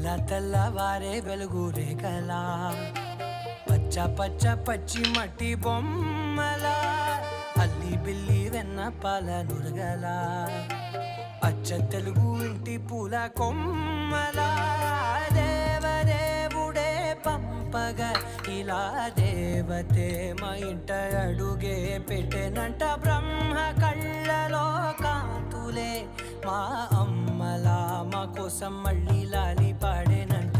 తెల్లవారే వెలుగు రేఖలా పచ్చ పచ్చ పచ్చి మట్టి బొమ్మలా అల్లి బిల్లి వెన్న పాల నురగలా అచ్చ తెలుగు ఇంటి పూల కొమ్మలా దేవదేవుడే పంపగా ఇలా దేవతే మా ఇంట అడుగే పెట్టెనంట బ్రహ్మ కళ్ళలో కాంతులే మా అమ్మలా మా కోసం మళ్ళీ లాలి పాడేనంట.